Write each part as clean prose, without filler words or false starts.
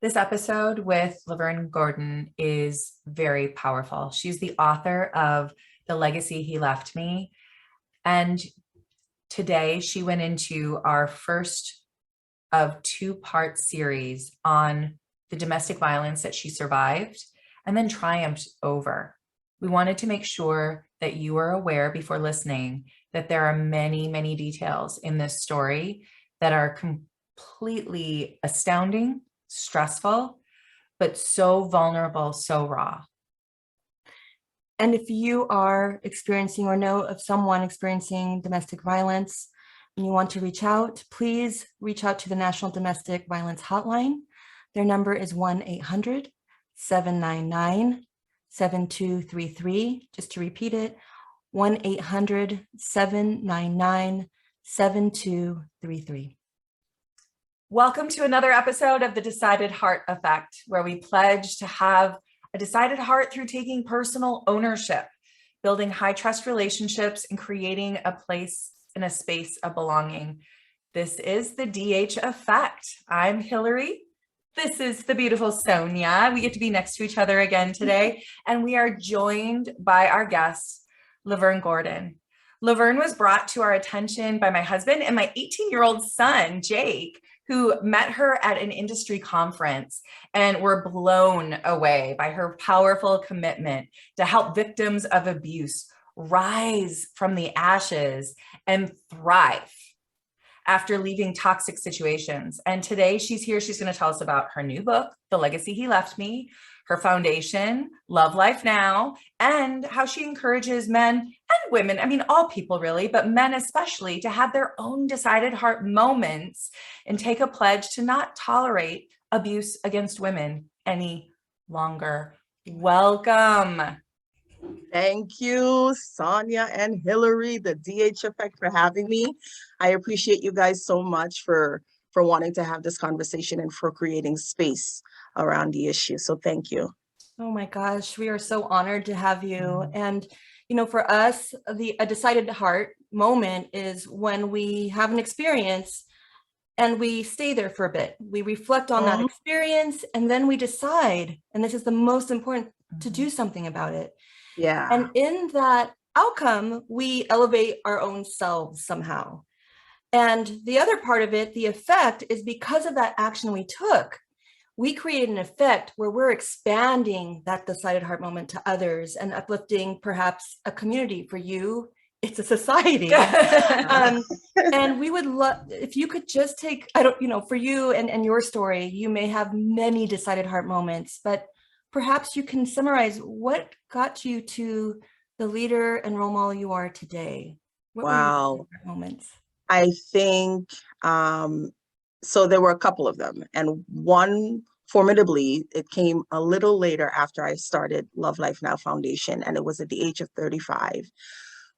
This episode with Lovern Gordon is very powerful. She's the author of The Legacy He Left Me. And today she went into our first of two-part series on the domestic violence that she survived and then triumphed over. We wanted to make sure that you are aware before listening that there are many, many details in this story that are completely astounding, stressful, but so vulnerable, so raw. And if you are experiencing or know of someone experiencing domestic violence and you want to reach out, please reach out to the National Domestic Violence Hotline. Their number is 1-800-799-7233. Just to repeat it, 1-800-799-7233. Welcome to another episode of the Decided Heart Effect, where we pledge to have a decided heart through taking personal ownership, building high trust relationships, and creating a place and a space of belonging. This is the DH Effect. I'm Hilary. This is the beautiful Sonia. We get to be next to each other again today, and we are joined by our guest, Lovern Gordon. Laverne was brought to our attention by my husband and my 18-year-old son, Jake, who met her at an industry conference and were blown away by her powerful commitment to help victims of abuse rise from the ashes and thrive after leaving toxic situations. And today she's here. She's going to tell us about her new book, The Legacy He Left Me, her foundation, Love Life Now, and how she encourages men and women, I mean, all people really, but men especially, to have their own decided heart moments and take a pledge to not tolerate abuse against women any longer. Welcome. Thank you, Sonia and Hilary, the DH Effect, for having me. I appreciate you guys so much for wanting to have this conversation and for creating space around the issue. So thank you. Oh my gosh, we are so honored to have you. And, you know, for us, a decided heart moment is when we have an experience and we stay there for a bit. We reflect on that experience and then we decide, and this is the most important, to do something about it. Yeah. And in that outcome, we elevate our own selves somehow. And the other part of it, the effect, is because of that action we took, we create an effect where we're expanding that decided heart moment to others and uplifting perhaps a community. For you, it's a society. And we would love, if you could just take, for you and your story, you may have many decided heart moments, but perhaps you can summarize what got you to the leader and role model you are today. What were your favorite moments? I think, so there were a couple of them, and one formidably, it came a little later after I started Love Life Now Foundation, and it was at the age of 35,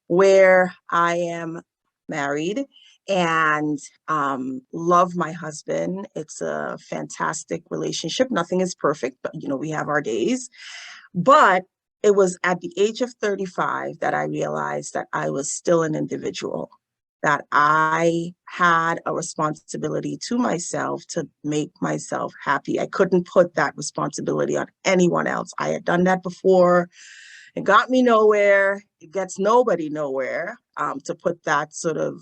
where I am married and love my husband. It's a fantastic relationship. Nothing is perfect, but we have our days. But it was at the age of 35 that I realized that I was still an individual, that I had a responsibility to myself to make myself happy. I couldn't put that responsibility on anyone else. I had done that before. It got me nowhere. It gets nobody nowhere to put that sort of,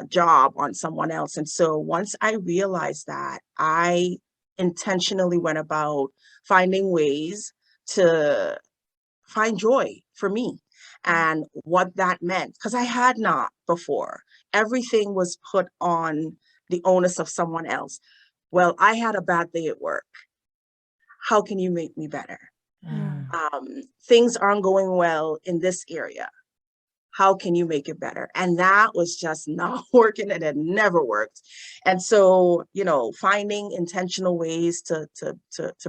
job on someone else. And so once I realized that, I intentionally went about finding ways to find joy for me and what that meant, because I had not before. Everything was put on the onus of someone else. Well, I had a bad day at work. How can you make me better? Things aren't going well in this area. How can you make it better? And that was just not working. It had never worked. And so, finding intentional ways to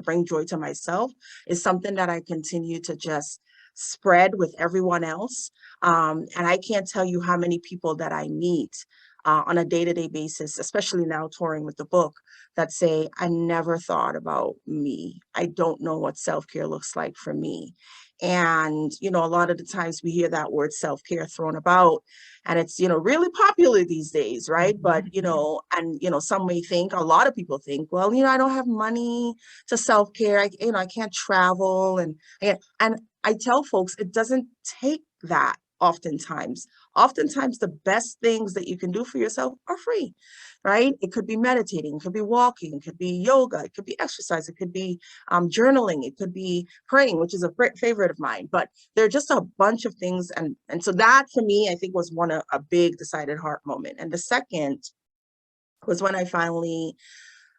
bring joy to myself is something that I continue to just spread with everyone else. And I can't tell you how many people that I meet on a day-to-day basis, especially now touring with the book, that say, I never thought about me. I don't know what self-care looks like for me. And, you know, a lot of the times we hear that word self-care thrown about, and it's, you know, really popular these days, right? But, you know, and, you know, some may think, a lot of people think, well, you know, I don't have money to self-care. You know, I can't travel. And I tell folks, it doesn't take that oftentimes. Oftentimes, the best things that you can do for yourself are free, right? It could be meditating, it could be walking, it could be yoga, it could be exercise, it could be journaling, it could be praying, which is a favorite of mine. But there are just a bunch of things. And so that for me, I think was a big decided heart moment. And the second was when I finally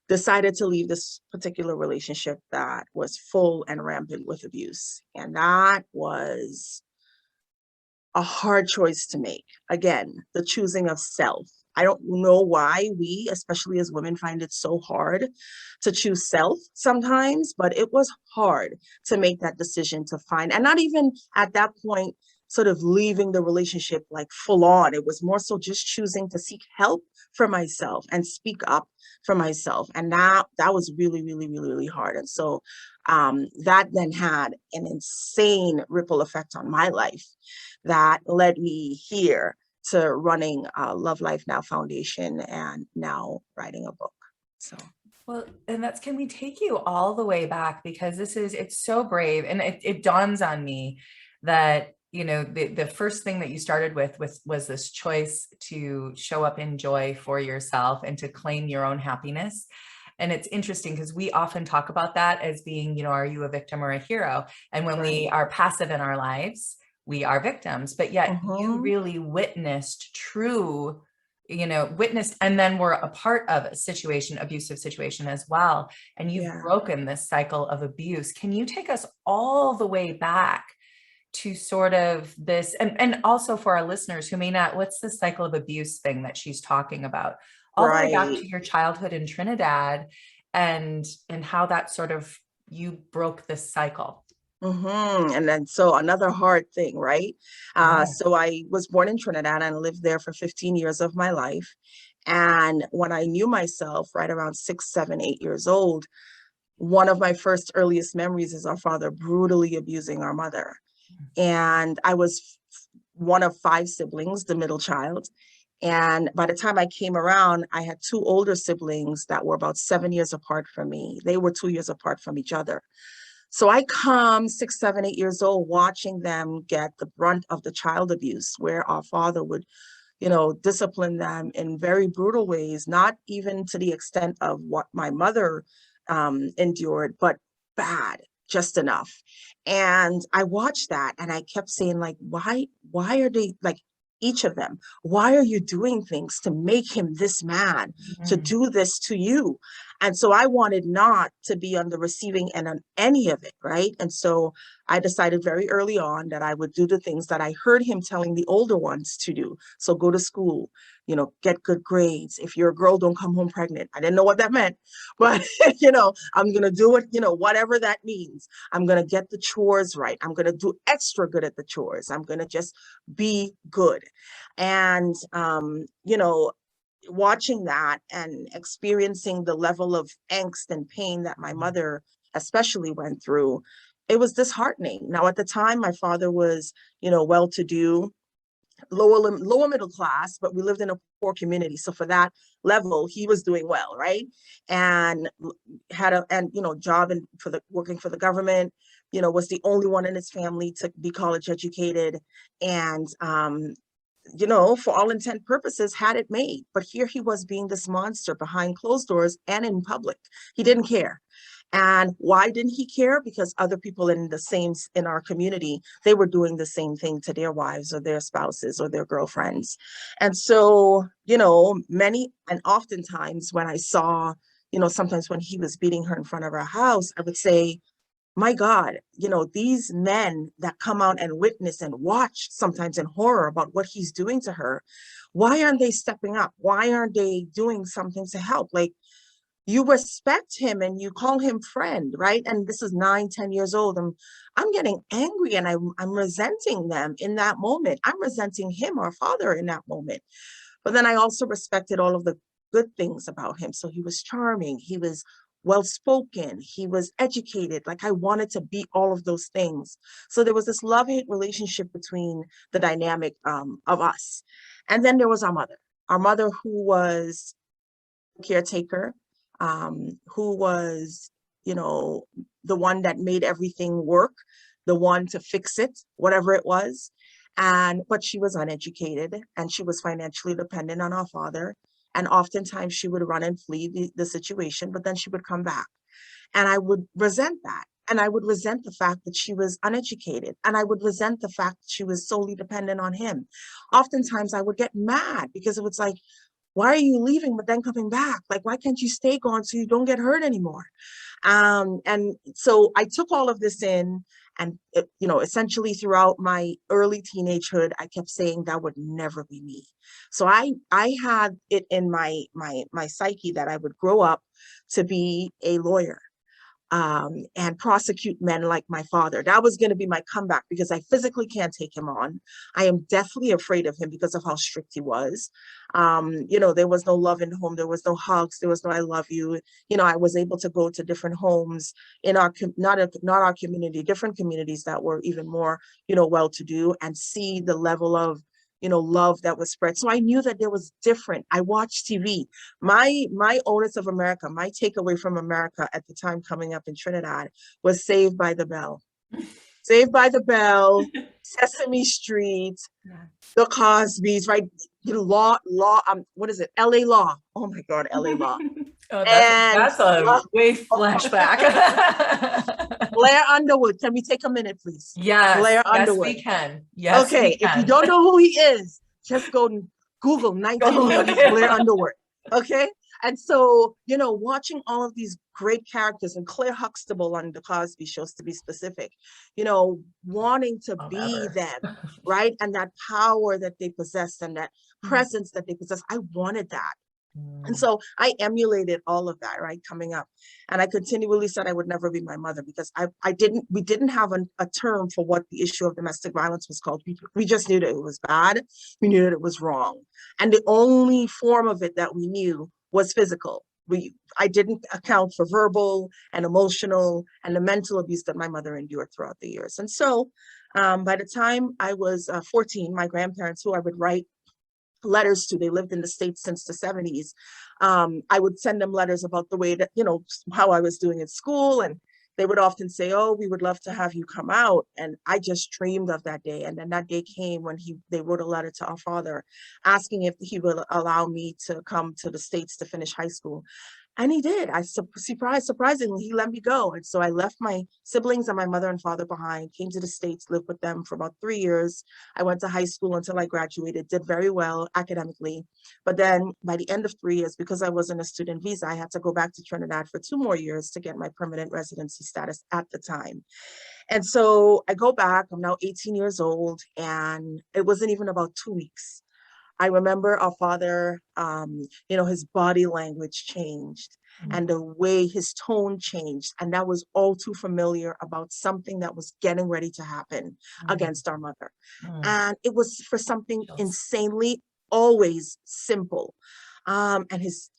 decided to leave this particular relationship that was full and rampant with abuse. And that was a hard choice to make. Again, the choosing of self. I don't know why we, especially as women, find it so hard to choose self sometimes, but it was hard to make that decision to find, and not even at that point, sort of leaving the relationship like full on. It was more so just choosing to seek help for myself and speak up for myself. And that was really, really, really, really hard. And so that then had an insane ripple effect on my life that led me here to running Love Life Now Foundation and now writing a book. So. Well, and can we take you all the way back, because it's so brave. And it dawns on me that, you know, the first thing that you started with was this choice to show up in joy for yourself and to claim your own happiness. And it's interesting because we often talk about that as being, you know, are you a victim or a hero? And when we are passive in our lives, we are victims, but yet you really witnessed and then were a part of abusive situation as well. And you've broken this cycle of abuse. Can you take us all the way back to sort of this, and also for our listeners who may not, what's the cycle of abuse thing that she's talking about? All the way back to your childhood in Trinidad and how that sort of, you broke this cycle. And then, so another hard thing, right? So I was born in Trinidad and lived there for 15 years of my life. And when I knew myself, right around 6, 7, 8 years old, one of my first earliest memories is our father brutally abusing our mother. And I was one of 5 siblings, the middle child. And by the time I came around, I had 2 older siblings that were about 7 years apart from me. They were 2 years apart from each other. So I come 6, 7, 8 years old, watching them get the brunt of the child abuse, where our father would, you know, discipline them in very brutal ways, not even to the extent of what my mother endured, but bad, just enough. And I watched that and I kept saying, like, why are they, like, each of them, why are you doing things to make him this mad, to do this to you? And so I wanted not to be on the receiving end on any of it, right? And so I decided very early on that I would do the things that I heard him telling the older ones to do. So go to school, you know, get good grades. If you're a girl, don't come home pregnant. I didn't know what that meant, but, you know, I'm going to do it, you know, whatever that means. I'm going to get the chores right. I'm going to do extra good at the chores. I'm going to just be good. And, you know, watching that and experiencing the level of angst and pain that my mother especially went through, it was disheartening. Now, at the time, my father was, you know, well-to-do, lower middle class, but we lived in a poor community. So for that level, he was doing well, right? And had you know, job working for the government, you know, was the only one in his family to be college educated. And, you know, for all intent purposes, had it made. But here he was being this monster behind closed doors and in public. He didn't care. And why didn't he care? Because other people in our community, they were doing the same thing to their wives or their spouses or their girlfriends. And so, you know, oftentimes when I saw, you know, sometimes when he was beating her in front of our house, I would say, my God, you know, these men that come out and witness and watch sometimes in horror about what he's doing to her, why aren't they stepping up? Why aren't they doing something to help? Like, you respect him and you call him friend, right? And this is 9, 10 years old. I'm getting angry and I'm resenting them in that moment. I'm resenting him, our father, in that moment. But then I also respected all of the good things about him. So he was charming, he was well-spoken, he was educated. Like I wanted to be all of those things. So there was this love-hate relationship between the dynamic of us. And then there was our mother who was a caretaker, who was, the one that made everything work, the one to fix it, whatever it was. But she was uneducated and she was financially dependent on our father. And oftentimes she would run and flee the situation, but then she would come back. And I would resent that. And I would resent the fact that she was uneducated. And I would resent the fact that she was solely dependent on him. Oftentimes I would get mad because it was like, why are you leaving, but then coming back? Like, why can't you stay gone so you don't get hurt anymore? And so I took all of this in, and essentially throughout my early teenagehood, I kept saying that would never be me. So I had it in my psyche that I would grow up to be a lawyer, and prosecute men like my father. That was going to be my comeback because I physically can't take him on. I am deathly afraid of him because of how strict he was. There was no love in the home. There was no hugs. There was no I love you. I was able to go to different homes in our, not our community, different communities that were even more, well-to-do, and see the level of love that was spread. So I knew that there was different. I watched TV. My Owners of America, my takeaway from America at the time coming up in Trinidad was Saved by the Bell. Saved by the Bell, Sesame Street, The Cosbys, right? Law, what is it? LA Law. Oh my God, LA Law. Oh, that's a way flashback. Blair Underwood. Can we take a minute, please? Yes. Blair Underwood. Yes, we can. Yes. Okay. We can. If you don't know who he is, just go and Google 1980s Blair Underwood. Okay. And so, watching all of these great characters, and Claire Huxtable on The Cosby Show, to be specific, wanting to be them, right? And that power that they possessed and that presence that they possess. I wanted that. And so I emulated all of that, right, coming up. And I continually said I would never be my mother because we didn't have a term for what the issue of domestic violence was called. We just knew that it was bad. We knew that it was wrong. And the only form of it that we knew was physical. I didn't account for verbal and emotional and the mental abuse that my mother endured throughout the years. And so by the time I was 14, my grandparents, who I would write letters to, they lived in the States since the 70s. I would send them letters about the way that, how I was doing at school. And they would often say, oh, we would love to have you come out. And I just dreamed of that day. And then that day came when they wrote a letter to our father asking if he would allow me to come to the States to finish high school. And he did. Surprisingly, he let me go. And so I left my siblings and my mother and father behind, came to the States, lived with them for about 3 years. I went to high school until I graduated, did very well academically. But then by the end of 3 years, because I wasn't a student visa, I had to go back to Trinidad for 2 more years to get my permanent residency status at the time. And so I go back, I'm now 18 years old, and it wasn't even about 2 weeks. I remember our father, his body language changed and the way his tone changed. And that was all too familiar about something that was getting ready to happen against our mother. And it was for something insanely, always simple. And his,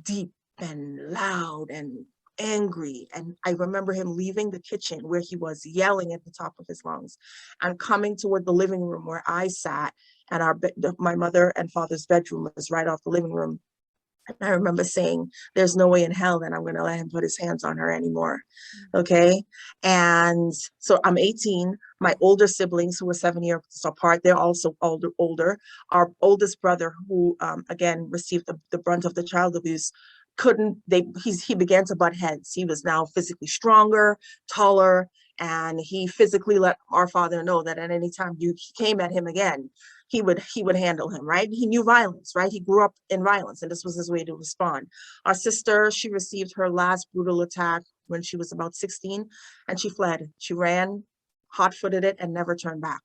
deep and loud and angry. And I remember him leaving the kitchen where he was yelling at the top of his lungs and coming toward the living room where I sat. And my mother and father's bedroom was right off the living room. And I remember saying, there's no way in hell that I'm going to let him put his hands on her anymore. Okay. And so I'm 18. My older siblings, who were 7 years apart, they're also older. Our oldest brother, who again received the brunt of the child abuse, he began to butt heads. He was now physically stronger, taller, and he physically let our father know that at any time he came at him again, he would handle him, right? He knew violence, right? He grew up in violence, and this was his way to respond. Our sister, she received her last brutal attack when she was about 16, and she fled. She ran, hot-footed it, and never turned back.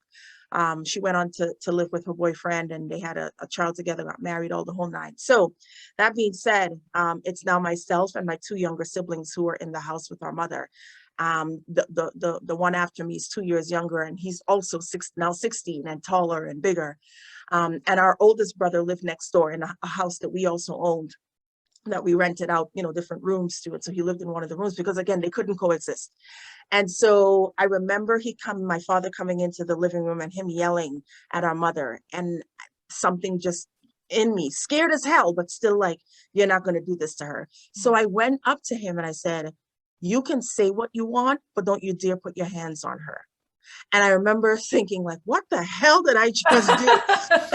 She went on to live with her boyfriend, and they had a child together, got married, all the whole nine. So that being said, it's now myself and my 2 younger siblings who are in the house with our mother. The one after me is 2 years younger, and he's also now 16 and taller and bigger. And our oldest brother lived next door in a house that we also owned, that we rented out, different rooms to it. So he lived in one of the rooms because, again, they couldn't coexist. And so I remember my father coming into the living room and him yelling at our mother, and something just in me, scared as hell, but still like, you're not going to do this to her. So I went up to him and I said, you can say what you want, but don't you dare put your hands on her. And I remember thinking, like, what the hell did I just do?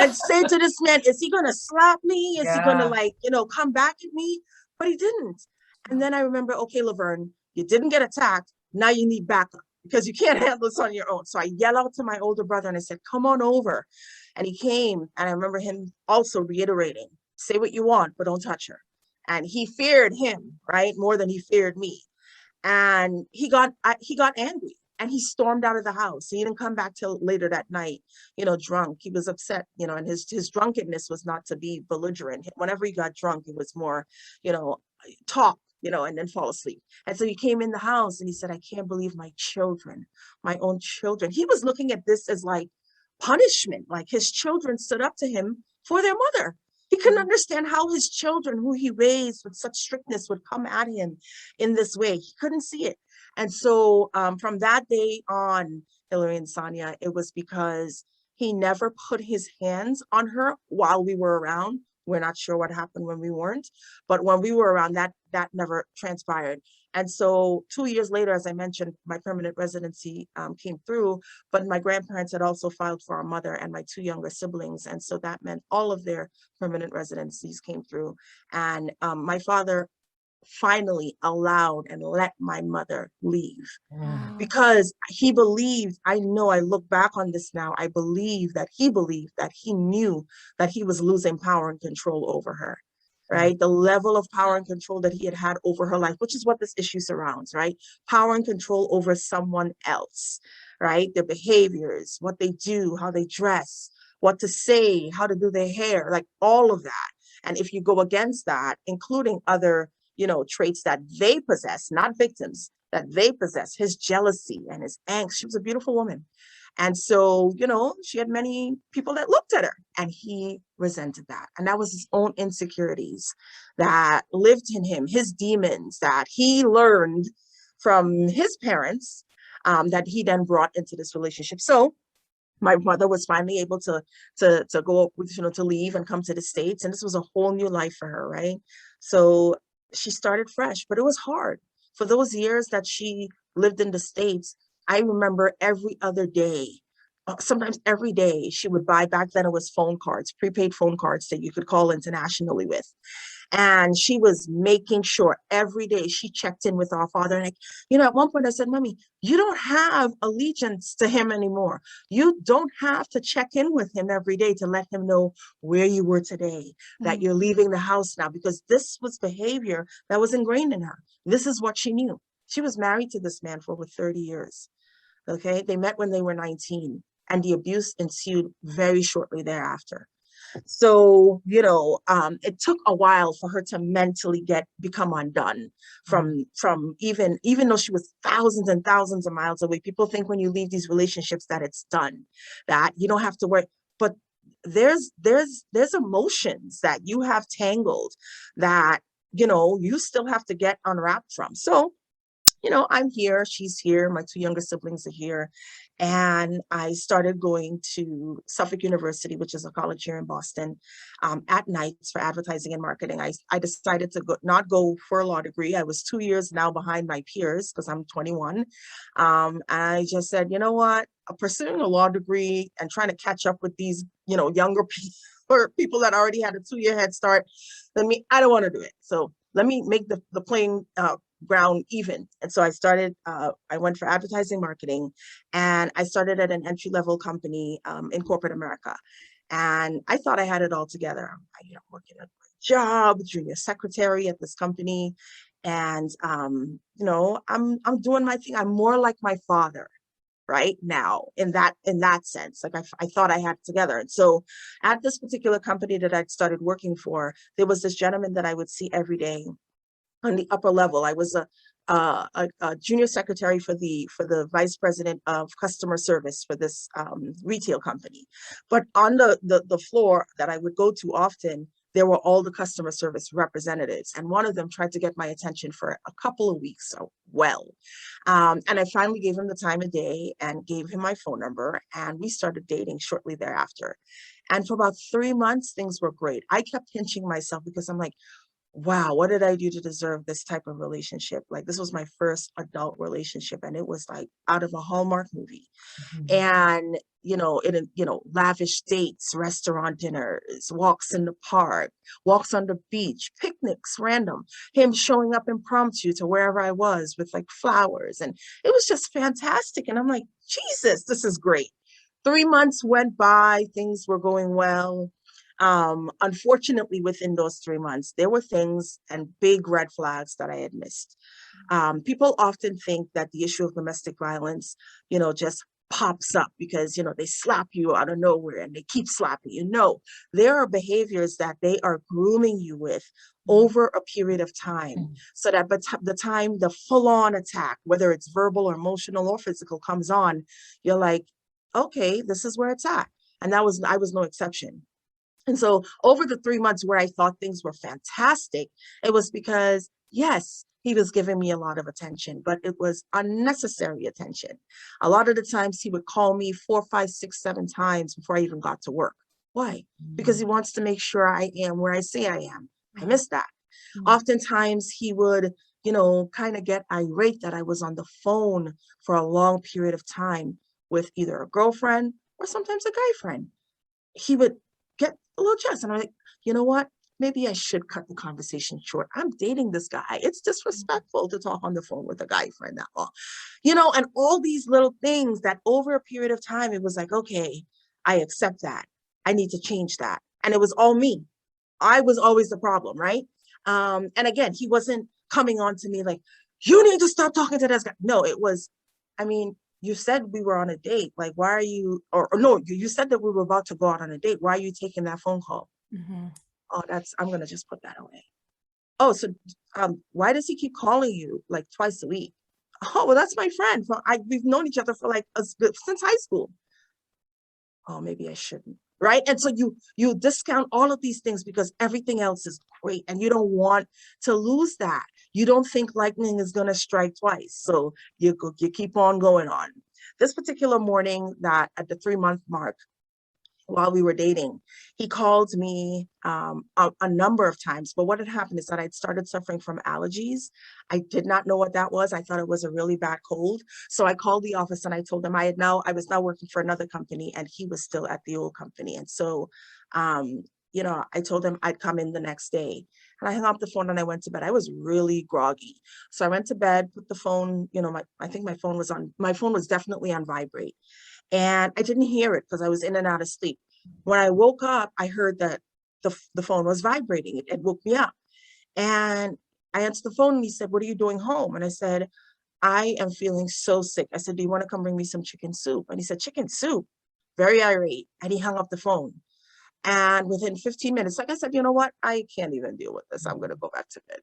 And say to this man, is he going to slap me? Is he going to come back at me? But he didn't. And then I remember, okay, Laverne, you didn't get attacked. Now you need backup because you can't handle this on your own. So I yelled out to my older brother and I said, come on over. And he came, and I remember him also reiterating, say what you want, but don't touch her. And he feared him, right? More than he feared me. And he got angry. And he stormed out of the house. He didn't come back till later that night, drunk. He was upset, and his drunkenness was not to be belligerent. Whenever he got drunk, it was more, talk, and then fall asleep. And so he came in the house and he said, I can't believe my children, my own children. He was looking at this as like punishment, like his children stood up to him for their mother. He couldn't understand how his children, who he raised with such strictness, would come at him in this way. He couldn't see it. And so from that day on, Hilary and Sonia, it was because he never put his hands on her while we were around. We're not sure what happened when we weren't, but when we were around, that never transpired. And so 2 years later, as I mentioned, my permanent residency came through, but my grandparents had also filed for our mother and my 2 younger siblings. And so that meant all of their permanent residencies came through. And my father finally allowed and let my mother leave because he believed, I know I look back on this now, I believe that he knew that he was losing power and control over her, right? The level of power and control that he had over her life, which is what this issue surrounds, right? Power and control over someone else, right? Their behaviors, what they do, how they dress, what to say, how to do their hair, like all of that. And if you go against that, including other traits that they possess, not victims, that they possess, his jealousy and his angst. She was a beautiful woman. And so, she had many people that looked at her, and he resented that. And that was his own insecurities that lived in him, his demons that he learned from his parents, that he then brought into this relationship. So my mother was finally able to go, to leave and come to the States. And this was a whole new life for her, right? So she started fresh, but it was hard. For those years that she lived in the States, I remember every other day, sometimes every day, she would buy, back then it was phone cards, prepaid phone cards that you could call internationally with. And she was making sure every day she checked in with our father. And at one point I said, Mommy, you don't have allegiance to him anymore. You don't have to check in with him every day to let him know where you were today, that you're leaving the house now, because this was behavior that was ingrained in her. This is what she knew. She was married to this man for over 30 years. Okay. They met when they were 19, and the abuse ensued very shortly thereafter. So, it took a while for her to mentally become undone from even though she was thousands and thousands of miles away. People think when you leave these relationships that it's done, that you don't have to worry. But there's emotions that you have tangled that, you still have to get unwrapped from. So, I'm here, she's here, my 2 younger siblings are here. And I started going to Suffolk University, which is a college here in Boston, at nights for advertising and marketing. I decided to not go for a law degree. I was 2 years now behind my peers because I'm 21. I just said, you know what, pursuing a law degree and trying to catch up with these, younger people or people that already had a 2-year head start, I don't want to do it. So let me make the playing ground even. And so I went for advertising marketing, and I started at an entry-level company in corporate America. And I thought I had it all together. I'm working at my job, junior secretary at this company. And, I'm doing my thing. I'm more like my father right now in that sense. Like I thought I had it together. And so at this particular company that I'd started working for, there was this gentleman that I would see every day on the upper level. I was a junior secretary for the vice president of customer service for this retail company. But on the floor that I would go to often, there were all the customer service representatives, and one of them tried to get my attention for a couple of weeks. So and I finally gave him the time of day and gave him my phone number, and we started dating shortly thereafter. And for about 3 months, things were great. I kept pinching myself because I'm like, wow, what did I do to deserve this type of relationship? Like, this was my first adult relationship, and it was like out of a Hallmark movie. And, lavish dates, restaurant dinners, walks in the park, walks on the beach, picnics, random, him showing up impromptu to wherever I was with like flowers. And it was just fantastic. And I'm like, Jesus, this is great. 3 months went by, things were going well. Unfortunately, within those 3 months, there were things and big red flags that I had missed. People often think that the issue of domestic violence, just pops up because, they slap you out of nowhere and they keep slapping you. No, there are behaviors that they are grooming you with over a period of time, so that by the time the full-on attack, whether it's verbal or emotional or physical, comes on, you're like, okay, this is where it's at. And I was no exception. And so over the 3 months where I thought things were fantastic, it was because, yes, he was giving me a lot of attention, but it was unnecessary attention. A lot of the times he would call me 4, 5, 6, 7 times before I even got to work. Why? Because he wants to make sure I am where I say I am. I miss that. Oftentimes he would, kind of get irate that I was on the phone for a long period of time with either a girlfriend or sometimes a guy friend. He would get a little jealous. And I'm like, you know what? Maybe I should cut the conversation short. I'm dating this guy. It's disrespectful to talk on the phone with a guy friend that long. And all these little things that over a period of time, it was like, okay, I accept that. I need to change that. And it was all me. I was always the problem, right? And again, he wasn't coming on to me like, you need to stop talking to this guy. No, it was, you said we were on a date. Like, why are you, or no, you said that we were about to go out on a date. Why are you taking that phone call? Oh, I'm going to just put that away. Oh, so why does he keep calling you like twice a week? Oh, well, that's my friend. We've known each other for like since high school. Oh, maybe I shouldn't. Right. And so you discount all of these things because everything else is great and you don't want to lose that. You don't think lightning is going to strike twice. So you keep on going on. This particular morning, that at the 3-month mark, while we were dating, he called me a number of times. But what had happened is that I'd started suffering from allergies. I did not know what that was. I thought it was a really bad cold. So I called the office and I told them I was now working for another company and he was still at the old company. And so, I told him I'd come in the next day. And I hung up the phone and I went to bed. I was really groggy. So I went to bed, put the phone, I think my phone was definitely on vibrate. And I didn't hear it because I was in and out of sleep. When I woke up, I heard that the phone was vibrating. It woke me up. And I answered the phone and he said, "What are you doing home?" And I said, "I am feeling so sick." I said, "Do you want to come bring me some chicken soup?" And he said, "Chicken soup?" Very irate. And he hung up the phone. And within 15 minutes, like I said, you know what? I can't even deal with this. I'm going to go back to bed.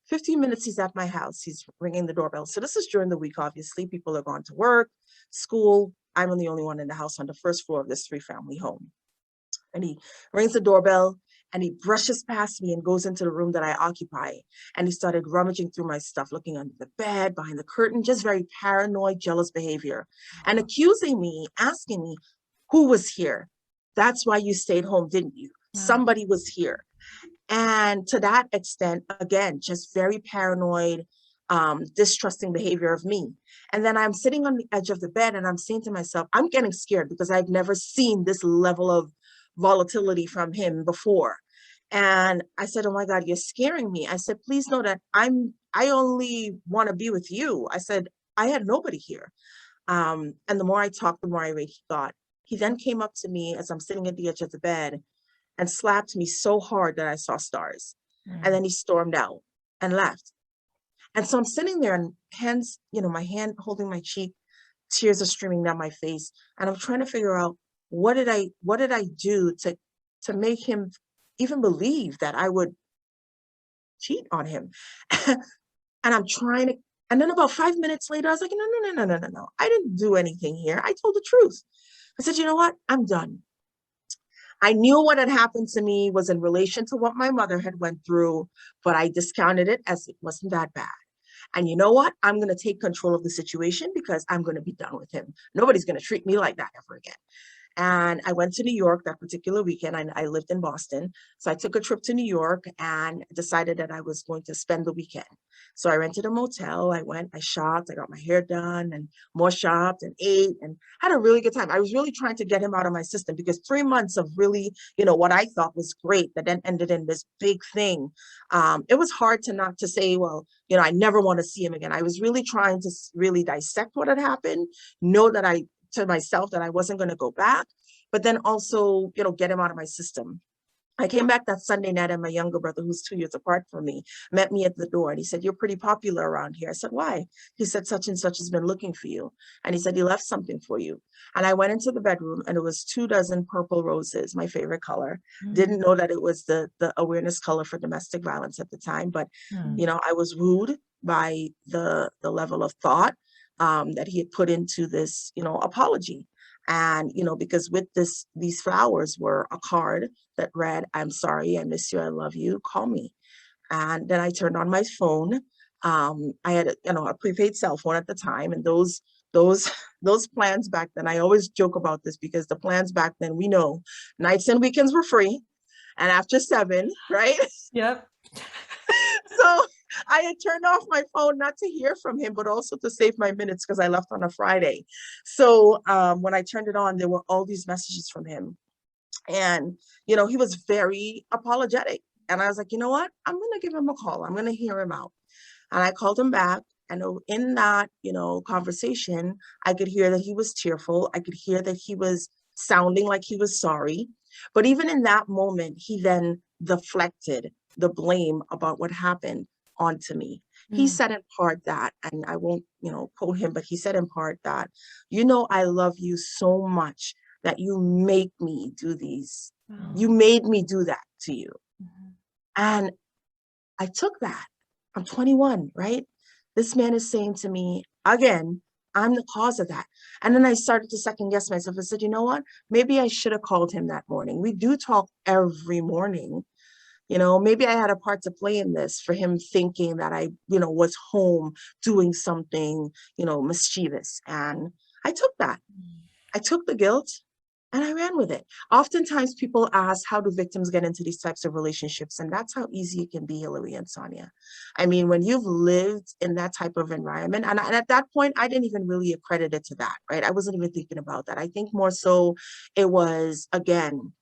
15 minutes, he's at my house. He's ringing the doorbell. So this is during the week, obviously. People are gone to work, school. I'm the only one in the house on the first floor of this 3-family home. And he rings the doorbell and he brushes past me and goes into the room that I occupy. And he started rummaging through my stuff, looking under the bed, behind the curtain, just very paranoid, jealous behavior, and accusing me, asking me, who was here? That's why you stayed home, didn't you? Somebody was here. And to that extent, again, just very paranoid, distrusting behavior of me. And then I'm sitting on the edge of the bed and I'm saying to myself, I'm getting scared because I've never seen this level of volatility from him before. And I said, "Oh my God, you're scaring me." I said, "Please know that I only want to be with you." I said, "I had nobody here." And the more I talked, the more irate he got. He then came up to me as I'm sitting at the edge of the bed and slapped me so hard that I saw stars. And then he stormed out and left. And so I'm sitting there and hands, my hand holding my cheek, tears are streaming down my face. And I'm trying to figure out what did I do to make him even believe that I would cheat on him? And I'm trying to And then about 5 minutes later, I was like, no, no, no, no, no, no, no. I didn't do anything here. I told the truth. I said, you know what? I'm done. I knew what had happened to me was in relation to what my mother had went through, but I discounted it as it wasn't that bad. And you know what? I'm going to take control of the situation because I'm going to be done with him. Nobody's going to treat me like that ever again. And I went to New York that particular weekend. I lived in Boston. So I took a trip to New York and decided that I was going to spend the weekend. So I rented a motel. I went, I shopped, I got my hair done and more shopped and ate and had a really good time. I was really trying to get him out of my system because 3 months of really, what I thought was great that then ended in this big thing. It was hard to not to say, well, I never want to see him again. I was really trying to really dissect what had happened, know that to myself that I wasn't going to go back, but then also, get him out of my system. I came back that Sunday night and my younger brother, who's 2 years apart from me, met me at the door and he said, "You're pretty popular around here." I said, "Why?" He said, "Such and such has been looking for you." And he said, "He left something for you." And I went into the bedroom and it was 2 dozen purple roses, my favorite color. Didn't know that it was the awareness color for domestic violence at the time, but I was wooed by the level of thought that he had put into this, apology. And, because with these flowers were a card that read, "I'm sorry, I miss you, I love you, call me." And then I turned on my phone. I had a prepaid cell phone at the time, and those those plans back then, I always joke about this because the plans back then, we know nights and weekends were free. And after 7, right? Yep. So I had turned off my phone not to hear from him, but also to save my minutes because I left on a Friday. So when I turned it on, there were all these messages from him. And, he was very apologetic. And I was like, you know what? I'm going to give him a call. I'm going to hear him out. And I called him back. And in that, conversation, I could hear that he was tearful. I could hear that he was sounding like he was sorry. But even in that moment, he then deflected the blame about what happened onto me. He said in part that, and I won't, quote him, but he said in part that, "I love you so much that you make me do these. You made me do that to you." And I took that. I'm 21, right? This man is saying to me, again, I'm the cause of that. And then I started to second guess myself. I said, you know what? Maybe I should have called him that morning. We do talk every morning. Maybe I had a part to play in this for him thinking that I, was home doing something, mischievous. And I took that. I took the guilt and I ran with it. Oftentimes people ask, how do victims get into these types of relationships? And that's how easy it can be, Hilary and Sonia. I mean, when you've lived in that type of environment, and at that point, I didn't even really accredit it to that, right? I wasn't even thinking about that. I think more so it was, again,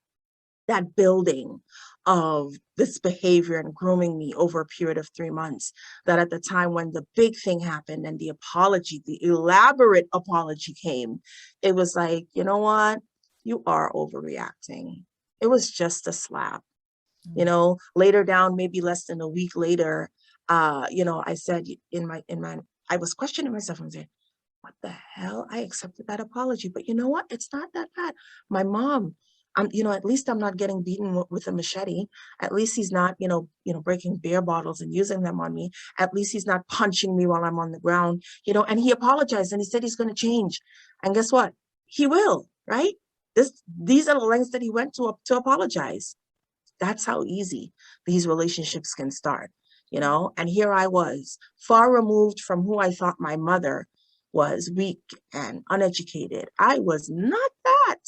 that building of this behavior and grooming me over a period of 3 months, that at the time when the big thing happened and the apology, the elaborate apology came, it was like, you know what? You are overreacting. It was just a slap. Later down, maybe less than a week later, I said I was questioning myself and saying, what the hell? I accepted that apology, but you know what? It's not that bad. My mom, at least I'm not getting beaten with a machete. At least he's not, breaking beer bottles and using them on me. At least he's not punching me while I'm on the ground, and he apologized and he said he's going to change. And guess what? He will, right? These are the lengths that he went to apologize. That's how easy these relationships can start, and here I was, far removed from who I thought my mother was, weak and uneducated. I was not that.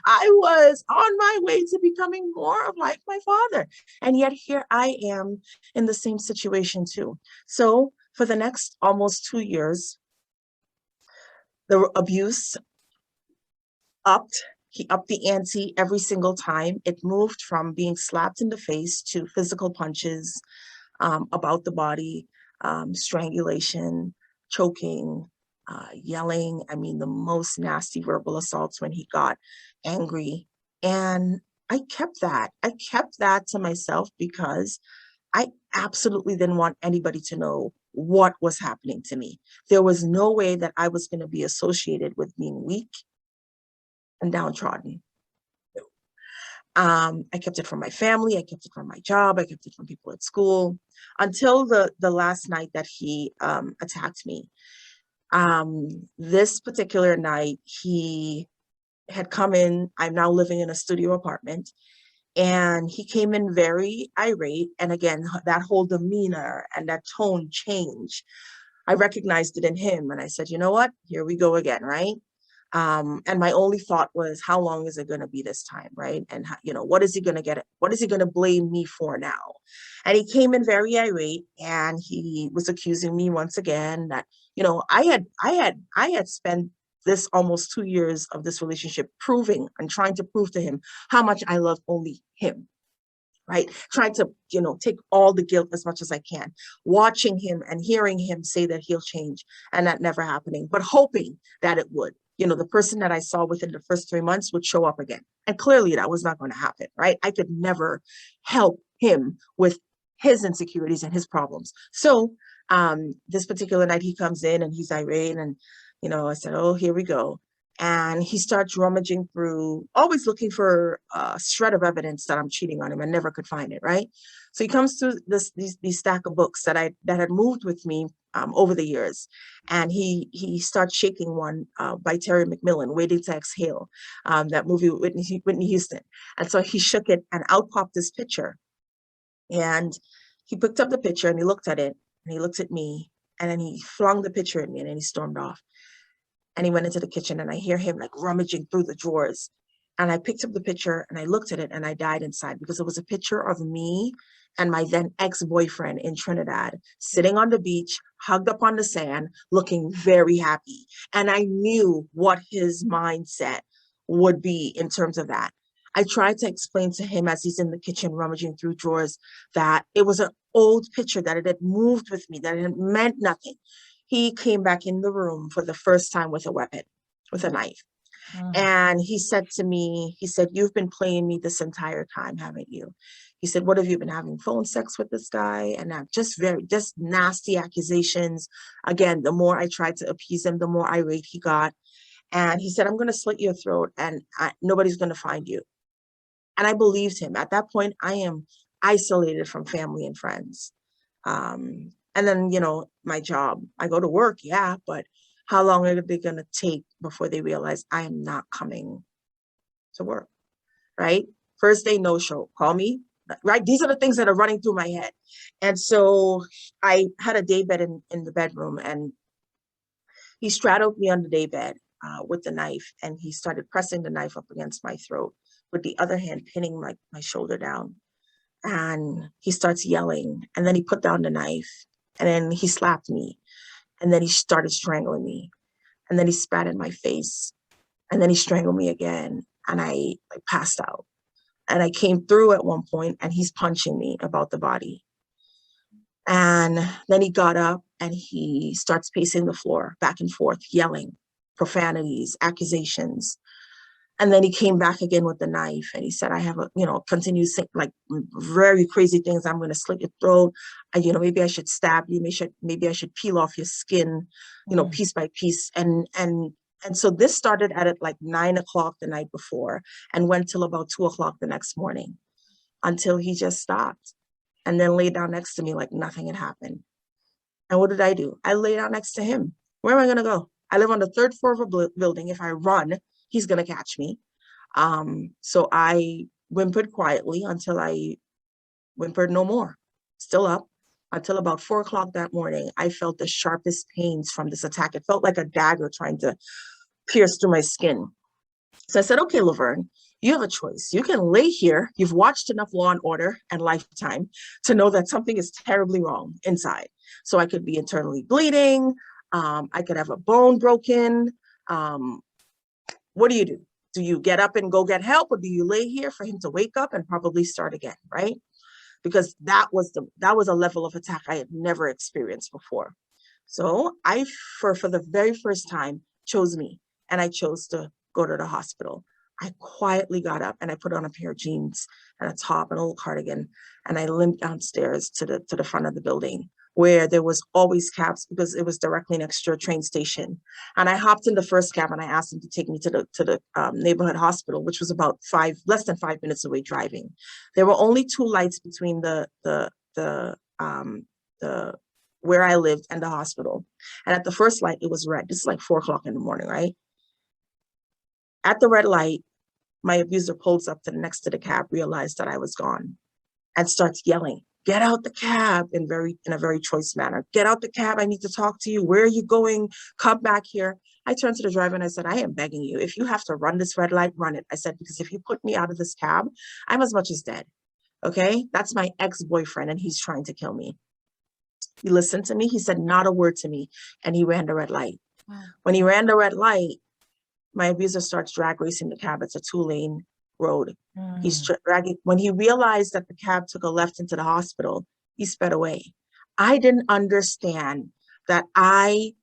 I was on my way to becoming more like my father. And yet here I am in the same situation too. So for the next almost 2 years, the abuse upped. He upped the ante every single time. It moved from being slapped in the face to physical punches about the body, strangulation, choking, yelling. I mean, the most nasty verbal assaults when he got angry. And I kept that. I kept that to myself because I absolutely didn't want anybody to know what was happening to me. There was no way that I was going to be associated with being weak and downtrodden. I kept it from my family. I kept it from my job. I kept it from people at school. until the last night that he attacked me. This particular night, he had come in. I'm now living in a studio apartment, and he came in very irate. And again, that whole demeanor and that tone change, I recognized it in him. And I said, you know what? Here we go again, right? And my only thought was, how long is it going to be this time, right? And what is he going to get? What is he going to blame me for now? And he came in very irate, and he was accusing me once again that, I had spent this almost 2 years of this relationship proving and trying to prove to him how much I love only him, right? Trying to, take all the guilt as much as I can, watching him and hearing him say that he'll change, and that never happening, but hoping that it would. The person that I saw within the first 3 months would show up again. And clearly that was not going to happen, right? I could never help him with his insecurities and his problems. So this particular night he comes in and he's irate, and, I said, oh, here we go. And he starts rummaging through, always looking for a shred of evidence that I'm cheating on him, and never could find it, right? So he comes through these stack of books that had moved with me over the years, and he starts shaking one by Terry McMillan, Waiting to Exhale, that movie with Whitney Houston. And so he shook it, and out popped this picture. And he picked up the picture and he looked at it, and he looked at me, and then he flung the picture at me, and then he stormed off. And he went into the kitchen, and I hear him like rummaging through the drawers. And I picked up the picture and I looked at it, and I died inside, because it was a picture of me and my then ex-boyfriend in Trinidad, sitting on the beach, hugged up on the sand, looking very happy. And I knew what his mindset would be in terms of that. I tried to explain to him as he's in the kitchen rummaging through drawers that it was an old picture, that it had moved with me, that it meant nothing. He came back in the room for the first time with a weapon, with a knife. And he said to me, you've been playing me this entire time, haven't you? He said, what have you been having phone sex with this guy? And just nasty accusations. Again, the more I tried to appease him, the more irate he got. And he said, I'm going to slit your throat, and nobody's going to find you. And I believed him. At that point, I am isolated from family and friends. And then, my job, I go to work, yeah, but how long are they going to take before they realize I am not coming to work, right? First day, no show, call me, right? These are the things that are running through my head. And so I had a daybed in the bedroom, and he straddled me on the daybed with the knife, and he started pressing the knife up against my throat, with the other hand pinning my shoulder down. And he starts yelling, and then he put down the knife, and then he slapped me, and then he started strangling me, and then he spat in my face, and then he strangled me again, and I passed out. And I came through at one point, and he's punching me about the body. And then he got up and he starts pacing the floor back and forth, yelling profanities, accusations. And then he came back again with the knife, and he said, I have continues saying very crazy things. I'm going to slit your throat. Maybe I should stab you. Maybe I should peel off your skin, piece by piece. And so this started at 9 o'clock the night before, and went till about 2 o'clock the next morning, until he just stopped and then lay down next to me like nothing had happened. And what did I do? I lay down next to him. Where am I going to go? I live on the 3rd floor of a building. If I run, he's going to catch me. So I whimpered quietly until I whimpered no more. Still up until about 4 o'clock that morning. I felt the sharpest pains from this attack. It felt like a dagger trying to pierce through my skin. So I said, okay, Laverne, you have a choice. You can lay here. You've watched enough Law and Order and Lifetime to know that something is terribly wrong inside. So I could be internally bleeding. I could have a bone broken. What do? Do you get up and go get help, or do you lay here for him to wake up and probably start again, right? Because that was a level of attack I had never experienced before. So I, for the very first time, chose me, and I chose to go to the hospital. I quietly got up and I put on a pair of jeans and a top and a little cardigan, and I limped downstairs to the front of the building, where there was always cabs, because it was directly next to a train station. And I hopped in the first cab, and I asked him to take me to the neighborhood hospital, which was about less than 5 minutes away driving. There were only 2 lights between the the where I lived and the hospital. And at the first light, it was red. This is like 4 o'clock in the morning, right? At the red light, my abuser pulls up to next to the cab, realized that I was gone, and starts yelling, "Get out the cab," in a very choice manner. "Get out the cab. I need to talk to you. Where are you going? Come back here." I turned to the driver and I said, "I am begging you. If you have to run this red light, run it." I said, "Because if you put me out of this cab, I'm as much as dead. Okay? That's my ex-boyfriend and he's trying to kill me." He listened to me. He said not a word to me, and he ran the red light. Wow. When he ran the red light, my abuser starts drag racing the cab. It's a 2-lane road. He's dragging. When he realized that the cab took a left into the hospital, he sped away. I didn't understand that I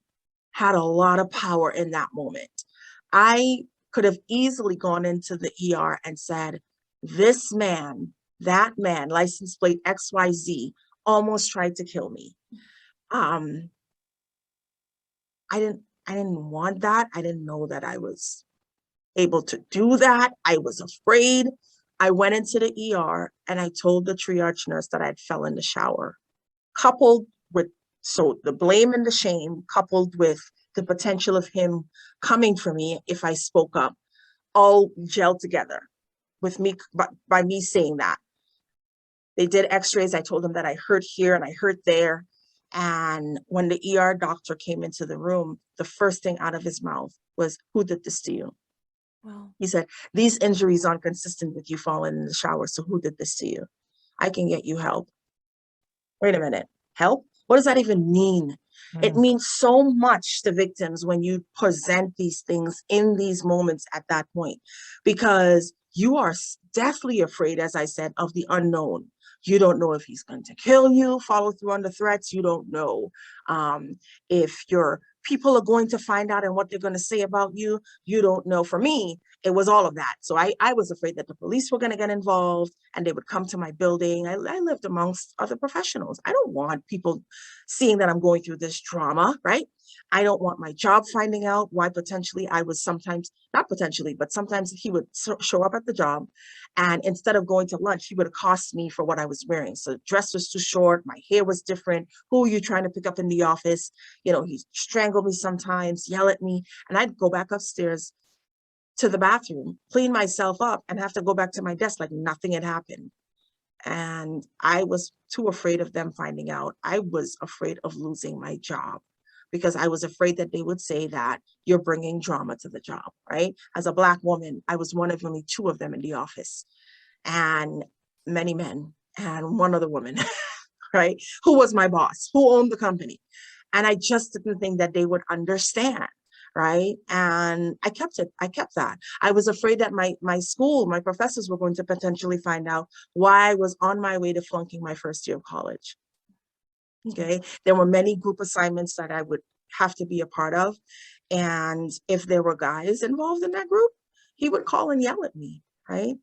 had a lot of power in that moment. I could have easily gone into the ER and said, "This man, that man, license plate XYZ, almost tried to kill me." I didn't want that. I didn't know that I was able to do that. I was afraid. I went into the ER and I told the triage nurse that I fell in the shower, coupled with, so the blame and the shame, coupled with the potential of him coming for me if I spoke up, all gelled together with me, by me saying that. They did x-rays. I told them that I hurt here and I hurt there. And when the ER doctor came into the room, the first thing out of his mouth was, "Who did this to you?" Wow. He said, "These injuries aren't consistent with you falling in the shower. So who did this to you? I can get you help." Wait a minute. Help? What does that even mean? It means so much to victims when you present these things in these moments at that point, because you are deathly afraid, as I said, of the unknown. You don't know if he's going to kill you, follow through on the threats. You don't know if your people are going to find out and what they're going to say about you. You don't know. For me, it was all of that. So I was afraid that the police were going to get involved and they would come to my building. I lived amongst other professionals. I don't want people seeing that I'm going through this drama, right? I don't want my job finding out why potentially I was sometimes, not potentially, but sometimes he would show up at the job, and instead of going to lunch, he would accost me for what I was wearing. So the dress was too short, my hair was different. "Who are you trying to pick up in the office?" He strangled me sometimes, yell at me, and I'd go back upstairs to the bathroom, clean myself up, and have to go back to my desk like nothing had happened. And I was too afraid of them finding out. I was afraid of losing my job because I was afraid that they would say that you're bringing drama to the job, right? As a Black woman, I was one of only 2 of them in the office, and many men and one other woman, right? Who was my boss, who owned the company. And I just didn't think that they would understand, right? And I kept it. I kept that. I was afraid that my school, my professors were going to potentially find out why I was on my way to flunking my first year of college. Okay. There were many group assignments that I would have to be a part of. And if there were guys involved in that group, he would call and yell at me, right?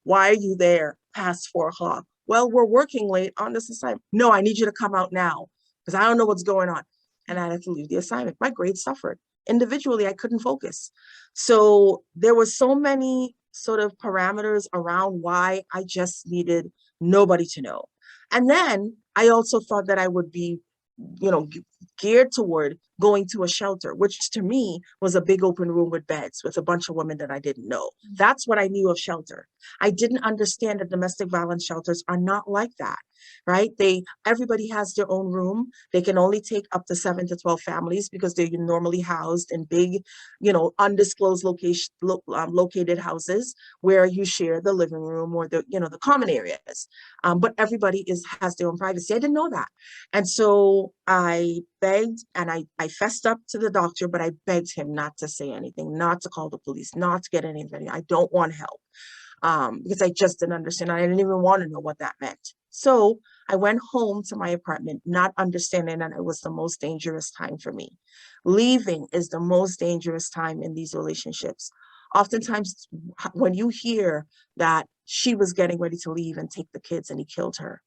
"Why are you there past 4 o'clock? Well, we're working late on this assignment. No, I need you to come out now because I don't know what's going on." And I had to leave the assignment. My grades suffered. Individually, I couldn't focus. So there were so many sort of parameters around why I just needed nobody to know. And then I also thought that I would be, geared toward going to a shelter, which to me was a big open room with beds with a bunch of women that I didn't know. That's what I knew of shelter. I didn't understand that domestic violence shelters are not like that, right? Everybody has their own room. They can only take up to 7 to 12 families because they're normally housed in big, undisclosed located houses where you share the living room or the common areas. But everybody has their own privacy. I didn't know that. And so I begged and I fessed up to the doctor, but I begged him not to say anything, not to call the police, not to get anything. I don't want help because I just didn't understand. I didn't even want to know what that meant. So I went home to my apartment, not understanding that it was the most dangerous time for me. Leaving is the most dangerous time in these relationships. Oftentimes, when you hear that she was getting ready to leave and take the kids and he killed her,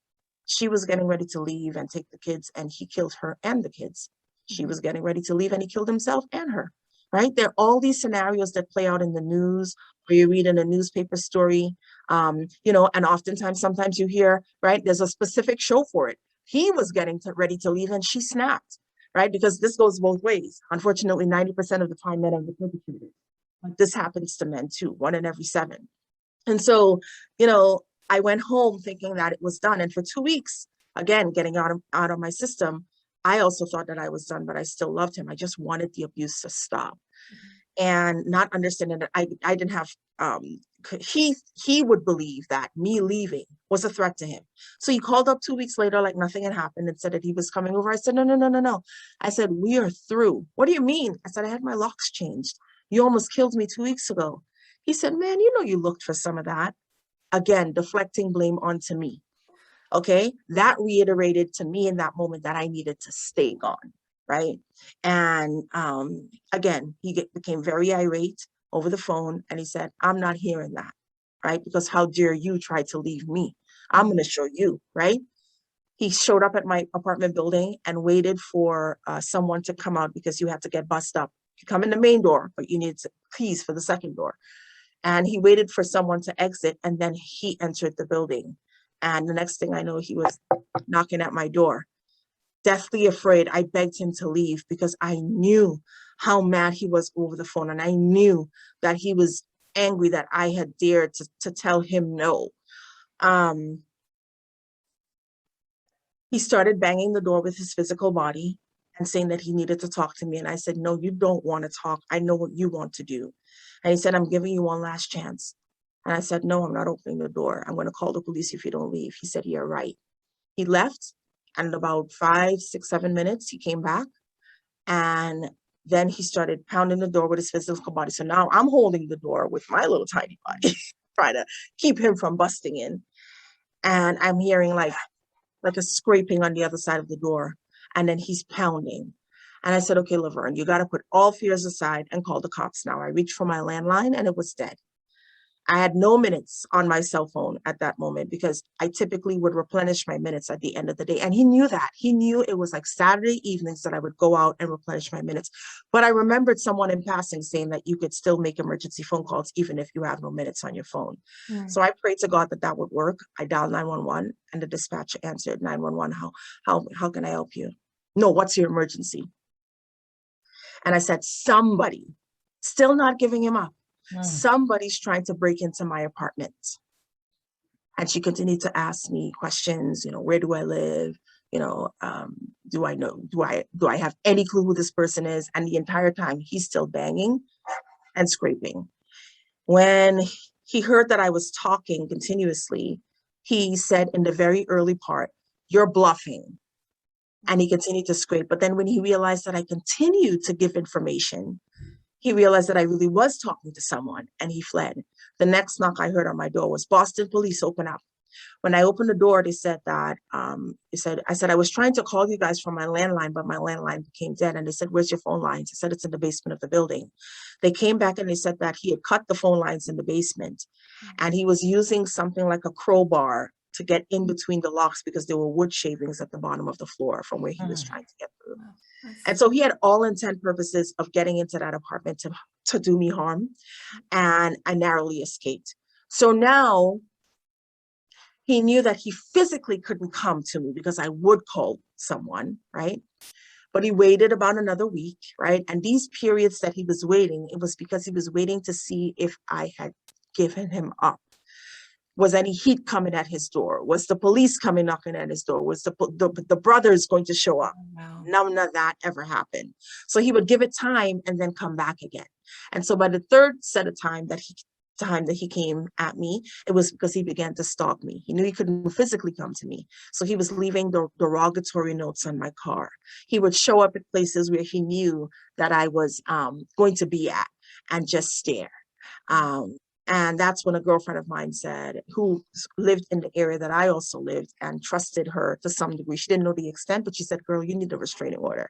she was getting ready to leave and take the kids and he killed her and the kids. She was getting ready to leave and he killed himself and her. right? There are all these scenarios that play out in the news, or you read in a newspaper story, you know, and oftentimes, sometimes you hear, right, there's a specific show for it. He was getting ready to leave and she snapped, right? Because this goes both ways. Unfortunately, 90% of the time, men are the perpetrators. But this happens to men too, 1 in every 7. And so, you know, I went home thinking that it was done. And for 2 weeks, again, getting out of my system, I also thought that I was done, but I still loved him. I just wanted the abuse to stop. And not understanding that I didn't have, he would believe that me leaving was a threat to him. So he called up 2 weeks later, like nothing had happened, and said that he was coming over. I said, no, no, no, no, no. I said, we are through. What do you mean? I said, I had my locks changed. You almost killed me 2 weeks ago. He said, man, you know, you looked for some of that. Again, deflecting blame onto me. Okay. That reiterated to me in that moment that I needed to stay gone. Right. And again, he became very irate over the phone, and he said, I'm not hearing that. Right. Because how dare you try to leave me? I'm going to show you. Right. He showed up at my apartment building and waited for someone to come out, because you had to get bussed up. You come in the main door, but you need keys for the second door. And he waited for someone to exit, and then he entered the building. And the next thing I know, he was knocking at my door. Deathly afraid, I begged him to leave, because I knew how mad he was over the phone. And I knew that he was angry that I had dared to tell him no. He started banging the door with his physical body and saying that he needed to talk to me. And I said, no, you don't want to talk. I know what you want to do. And he said, I'm giving you one last chance. And I said, no, I'm not opening the door. I'm going to call the police if you don't leave. He said, you're right. He left. And in about 5, 6, 7 minutes, he came back. And then he started pounding the door with his physical body. So now I'm holding the door with my little tiny body, trying to keep him from busting in. And I'm hearing like a scraping on the other side of the door. And then he's pounding. And I said, okay, Laverne, you got to put all fears aside and call the cops now. I reached for my landline and it was dead. I had no minutes on my cell phone at that moment, because I typically would replenish my minutes at the end of the day. And he knew that. He knew it was like Saturday evenings that I would go out and replenish my minutes. But I remembered someone in passing saying that you could still make emergency phone calls even if you have no minutes on your phone. So I prayed to God that that would work. I dialed 911 and the dispatcher answered. 911, how can I help you? No, what's your emergency? And I said, somebody, still not giving him up. Somebody's trying to break into my apartment. And she continued to ask me questions, you know, where do I live? You know, do I have any clue who this person is? And the entire time he's still banging and scraping. When he heard that I was talking continuously, he said in the very early part, you're bluffing. And he continued to scrape. But then when he realized that I continued to give information, he realized that I really was talking to someone, and he fled. The next knock I heard on my door was, Boston police, open up. When I opened the door, they said that, I said, I was trying to call you guys from my landline, but my landline became dead. And they said, where's your phone lines? I said, it's in the basement of the building. They came back and they said that he had cut the phone lines in the basement, and he was using something like a crowbar to get in between the locks, because there were wood shavings at the bottom of the floor from where he was trying to get through. And so he had all intent purposes of getting into that apartment to do me harm. And I narrowly escaped. So now he knew that he physically couldn't come to me because I would call someone, right? But he waited about another week, right? And these periods that he was waiting, it was because he was waiting to see if I had given him up. Was any heat coming at his door? Was the police coming knocking at his door? Was the brothers going to show up? Wow. None of that ever happened. So he would give it time and then come back again. And so by the third set of time that he came at me, it was because he began to stalk me. He knew he couldn't physically come to me. So he was leaving derogatory notes on my car. He would show up at places where he knew that I was going to be at and just stare. And that's when a girlfriend of mine said, who lived in the area that I also lived and trusted her to some degree. She didn't know the extent, but she said, girl, you need a restraining order.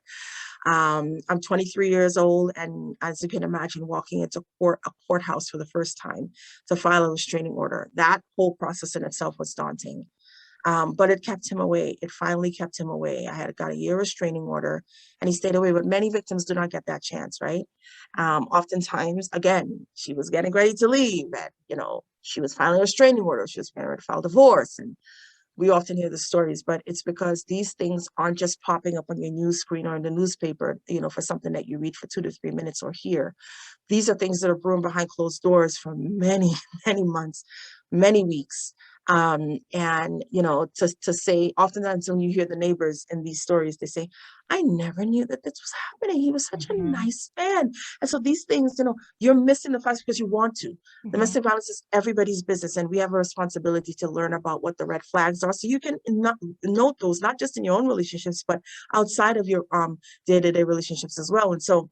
I'm 23 years old. And as you can imagine, walking into a courthouse for the first time to file a restraining order, that whole process in itself was daunting. But it kept him away. It finally kept him away. I had got a year restraining order and he stayed away, but many victims do not get that chance, right? Oftentimes, again, she was getting ready to leave and, she was filing a restraining order. She was ready to file divorce. And we often hear the stories, but it's because these things aren't just popping up on your news screen or in the newspaper, for something that you read for 2 to 3 minutes or hear. These are things that are brewing behind closed doors for many, many months, many weeks. To say, oftentimes when you hear the neighbors in these stories, they say, I never knew that this was happening. He was such a nice man. And so these things, you're missing the facts because you want to. Domestic violence is everybody's business, and we have a responsibility to learn about what the red flags are so you can note those, not just in your own relationships, but outside of your day-to-day relationships as well. And so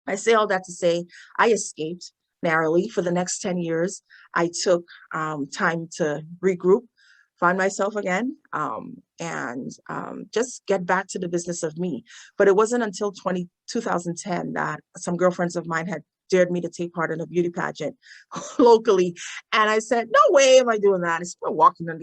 I say all that to say I escaped narrowly for the next 10 years. I took time to regroup, find myself again, and just get back to the business of me. But it wasn't until 2010 that some girlfriends of mine had dared me to take part in a beauty pageant locally. And I said, no way am I doing that. It's walking in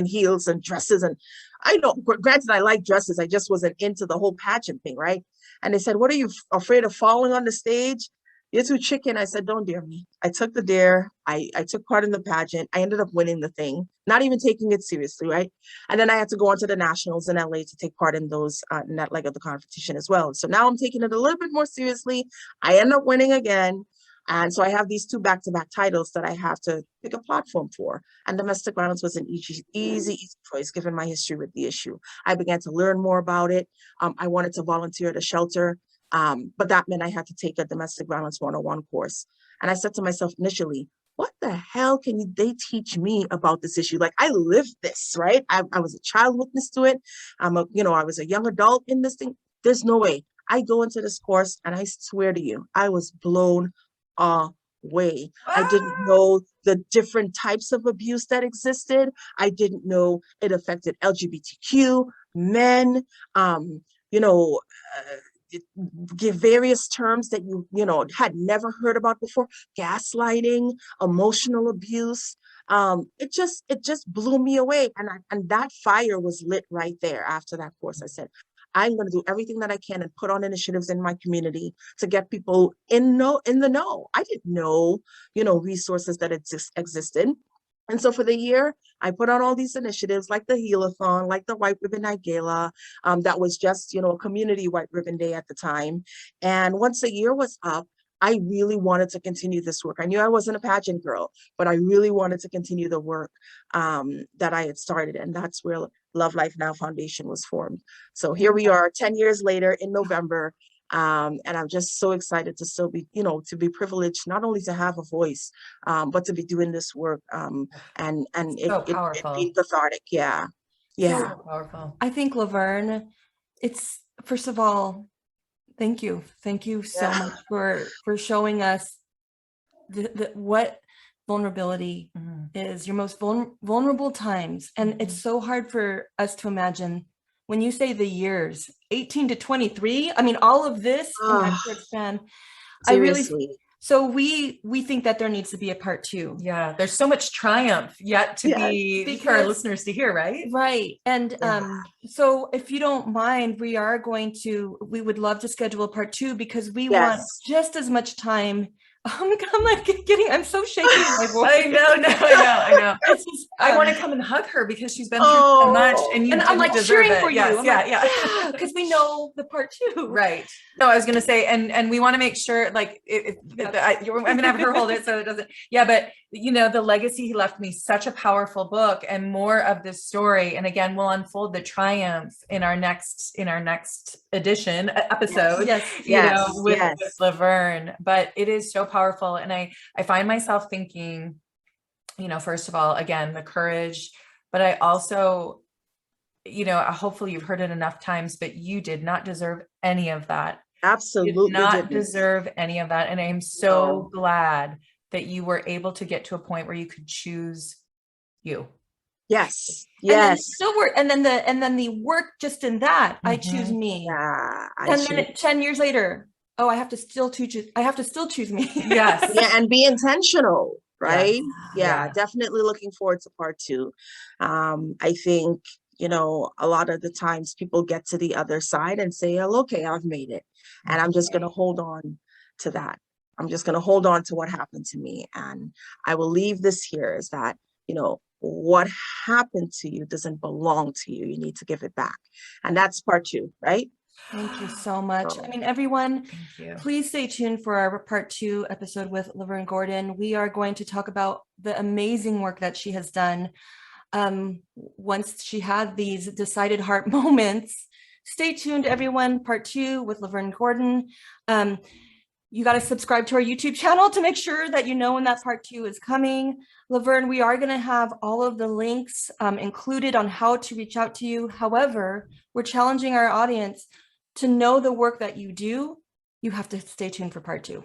heels and dresses. And I know, granted, I like dresses. I just wasn't into the whole pageant thing, right? And they said, what are you afraid of falling on the stage? You're too chicken. I said, don't dare me. I took the dare. I took part in the pageant. I ended up winning the thing, not even taking it seriously, right? And then I had to go on to the nationals in LA to take part in those, in that leg of the competition as well. So now I'm taking it a little bit more seriously. I end up winning again. And so I have these 2 back-to-back titles that I have to pick a platform for. And domestic violence was an easy choice given my history with the issue. I began to learn more about it. I wanted to volunteer at a shelter. But that meant I had to take a domestic violence 101 course. And I said to myself initially, what the hell can they teach me about this issue? Like, I lived this, right? I was a child witness to it. I was a young adult in this thing. There's no way. I go into this course and I swear to you, I was blown away. I didn't know the different types of abuse that existed. I didn't know it affected LGBTQ, men, give various terms that you had never heard about before: gaslighting, emotional abuse. It just blew me away, and that fire was lit right there. After that course, I said, I'm going to do everything that I can and put on initiatives in my community to get people in the know. I didn't know, resources that existed. And so for the year, I put on all these initiatives like the Heal-a-thon, like the White Ribbon Night Gala. That was just, a community White Ribbon Day at the time. And once the year was up, I really wanted to continue this work. I knew I wasn't a pageant girl, but I really wanted to continue the work that I had started. And that's where Love Life Now Foundation was formed. So here we are 10 years later in November. And I'm just so excited to still be, to be privileged, not only to have a voice, but to be doing this work. And So powerful. it being cathartic. Yeah. Yeah. So powerful. I think, Laverne, it's, first of all, thank you. Thank you so much for showing us what vulnerability is, your most vulnerable times. And it's so hard for us to imagine when you say the years 18 to 23. I mean, all of this in that short span. Seriously. So we think that there needs to be a part 2. Yeah, there's so much triumph yet to be for our listeners to hear, right? Right. And so if you don't mind, we would love to schedule a part 2 because we want just as much time. I'm so shaky in my voice. I know. It's just, I want to come and hug her because she's been through so much, and I'm like cheering for you. Yeah, because we know the part 2. Right. No, I was going to say, and we want to make sure, like, I'm going to have her hold it so it doesn't. Yeah, but the legacy he left me, such a powerful book, and more of this story. And again, we'll unfold the triumph in our next episode. With Laverne. But it is so powerful, and I find myself thinking, first of all, again, the courage, but I also, hopefully you've heard it enough times, but you did not deserve any of that. Absolutely you did not deserve any of that, and I am so glad that you were able to get to a point where you could choose you. Yes. And then the work just in that, I choose me. Yeah. Then 10 years later, I have to still choose me. Yes. Yeah, and be intentional, right? Yeah. Definitely looking forward to part two. I think, you know, a lot of the times people get to the other side and say, oh, okay, I've made it. And I'm just going to hold on to that. I'm just going to hold on to what happened to me. And I will leave this here is that, you know, what happened to you doesn't belong to you. You need to give it back. And that's part two, right? Thank you so much. So, I mean, everyone, Thank you. please stay tuned for our part two episode with Lovern Gordon. We are going to talk about the amazing work that she has done. Once she had these decided heart moments, stay tuned, everyone. Part two with Laverne Gordon. You got to subscribe to our YouTube channel to make sure that you know when that part two is coming. Laverne, we are going to have all of the links included on how to reach out to you. However, we're challenging our audience to know the work that you do. You have to stay tuned for part two.